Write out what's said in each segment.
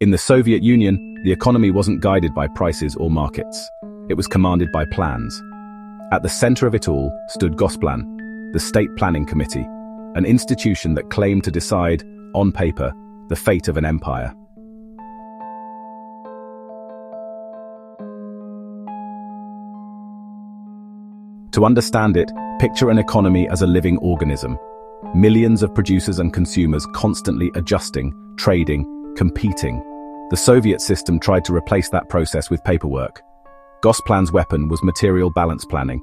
In the Soviet Union, the economy wasn't guided by prices or markets. It was commanded by plans. At the center of it all stood Gosplan, the State Planning Committee, an institution that claimed to decide, on paper, the fate of an empire. To understand it, picture an economy as a living organism. Millions of producers and consumers constantly adjusting, trading, competing. The Soviet system tried to replace that process with paperwork. Gosplan's weapon was material balance planning,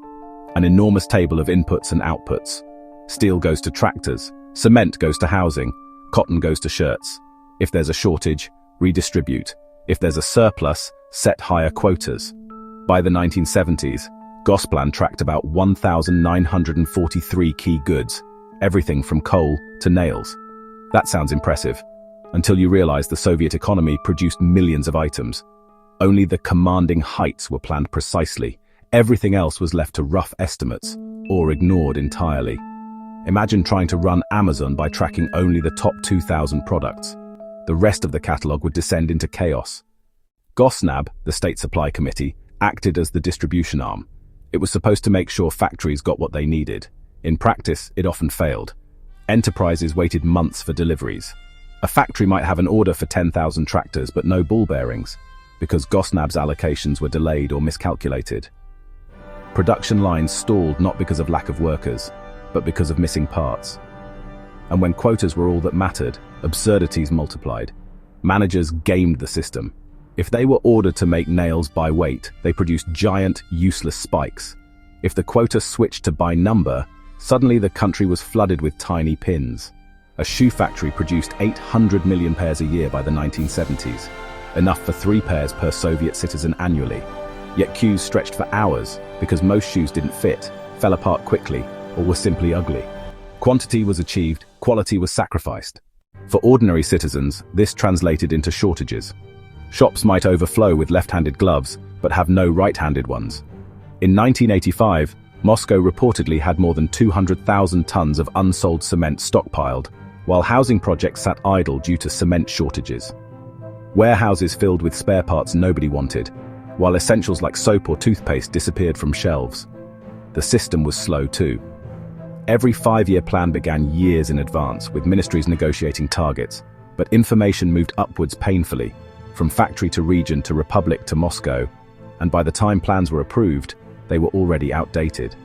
an enormous table of inputs and outputs. Steel goes to tractors, cement goes to housing, cotton goes to shirts. If there's a shortage, redistribute. If there's a surplus, set higher quotas. By the 1970s, Gosplan tracked about 1,943 key goods, everything from coal to nails. That sounds impressive, until you realize the Soviet economy produced millions of items. Only the commanding heights were planned precisely. Everything else was left to rough estimates, or ignored entirely. Imagine trying to run Amazon by tracking only the top 2,000 products. The rest of the catalog would descend into chaos. Gossnab, the State Supply Committee, acted as the distribution arm. It was supposed to make sure factories got what they needed. In practice, it often failed. Enterprises waited months for deliveries. A factory might have an order for 10,000 tractors but no ball bearings, because Gossnab's allocations were delayed or miscalculated. Production lines stalled not because of lack of workers, but because of missing parts. And when quotas were all that mattered, absurdities multiplied. Managers gamed the system. If they were ordered to make nails by weight, they produced giant, useless spikes. If the quota switched to by number, suddenly the country was flooded with tiny pins. A shoe factory produced 800 million pairs a year by the 1970s, enough for 3 pairs per Soviet citizen annually. Yet queues stretched for hours because most shoes didn't fit, fell apart quickly, or were simply ugly. Quantity was achieved, quality was sacrificed. For ordinary citizens, this translated into shortages. Shops might overflow with left-handed gloves, but have no right-handed ones. In 1985, Moscow reportedly had more than 200,000 tons of unsold cement stockpiled, while housing projects sat idle due to cement shortages. Warehouses filled with spare parts nobody wanted, while essentials like soap or toothpaste disappeared from shelves. The system was slow too. Every 5-year plan began years in advance, with ministries negotiating targets, but information moved upwards painfully, from factory to region to republic to Moscow, and by the time plans were approved, they were already outdated.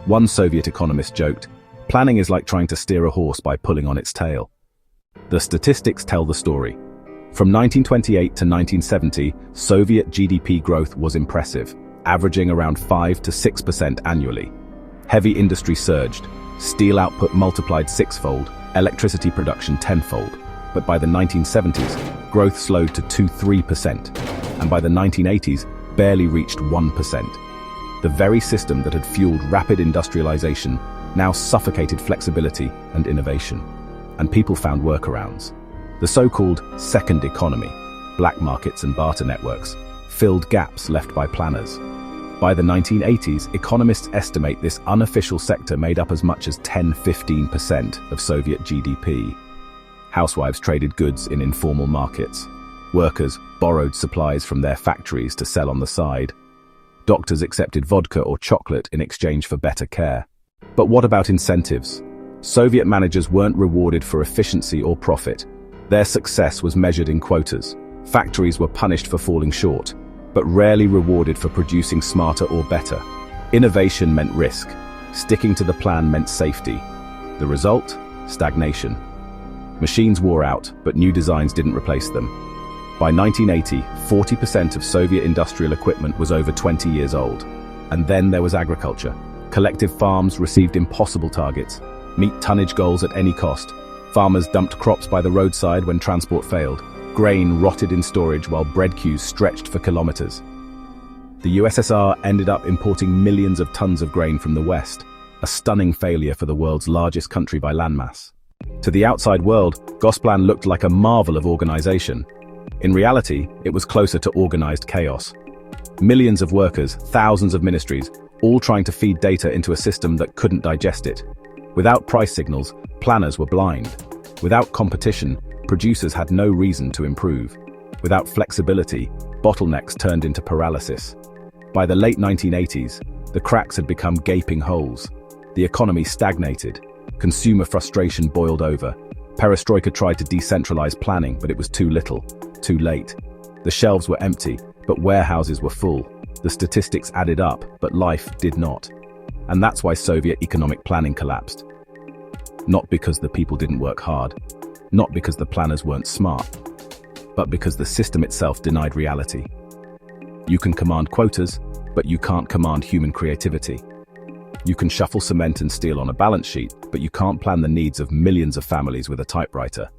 One Soviet economist joked, "Planning is like trying to steer a horse by pulling on its tail." The statistics tell the story. From 1928 to 1970, Soviet GDP growth was impressive, averaging around 5 to 6% annually. Heavy industry surged, steel output multiplied 6-fold, electricity production 10-fold. But by the 1970s, growth slowed to 2–3%, and by the 1980s, barely reached 1%. The very system that had fueled rapid industrialization now suffocated flexibility and innovation, and people found workarounds. The so-called second economy, black markets and barter networks, filled gaps left by planners. By the 1980s, economists estimate this unofficial sector made up as much as 10–15% of Soviet GDP. Housewives traded goods in informal markets. Workers borrowed supplies from their factories to sell on the side. Doctors accepted vodka or chocolate in exchange for better care. But what about incentives? Soviet managers weren't rewarded for efficiency or profit. Their success was measured in quotas. Factories were punished for falling short, but rarely rewarded for producing smarter or better. Innovation meant risk. Sticking to the plan meant safety. The result? Stagnation. Machines wore out, but new designs didn't replace them. By 1980, 40% of Soviet industrial equipment was over 20 years old. And then there was agriculture. Collective farms received impossible targets. Meet tonnage goals at any cost. Farmers dumped crops by the roadside when transport failed. Grain rotted in storage while bread queues stretched for kilometers. The USSR ended up importing millions of tons of grain from the West, a stunning failure for the world's largest country by landmass. To the outside world, Gosplan looked like a marvel of organization. In reality, it was closer to organized chaos. Millions of workers, thousands of ministries, all trying to feed data into a system that couldn't digest it. Without price signals, planners were blind. Without competition, Producers had no reason to improve. Without flexibility, bottlenecks turned into paralysis. By the late 1980s, the cracks had become gaping holes. The economy stagnated. Consumer frustration boiled over. Perestroika tried to decentralize planning, but it was too little, too late. The shelves were empty, but warehouses were full. The statistics added up, but life did not. And that's why Soviet economic planning collapsed. Not because the people didn't work hard, not because the planners weren't smart, but because the system itself denied reality. You can command quotas, but you can't command human creativity. You can shuffle cement and steel on a balance sheet, but you can't plan the needs of millions of families with a typewriter.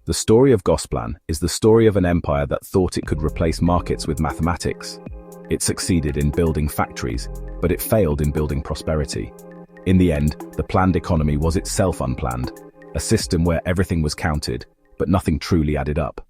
The story of Gosplan is the story of an empire that thought it could replace markets with mathematics. It succeeded in building factories, but it failed in building prosperity. In the end, the planned economy was itself unplanned, a system where everything was counted, but nothing truly added up.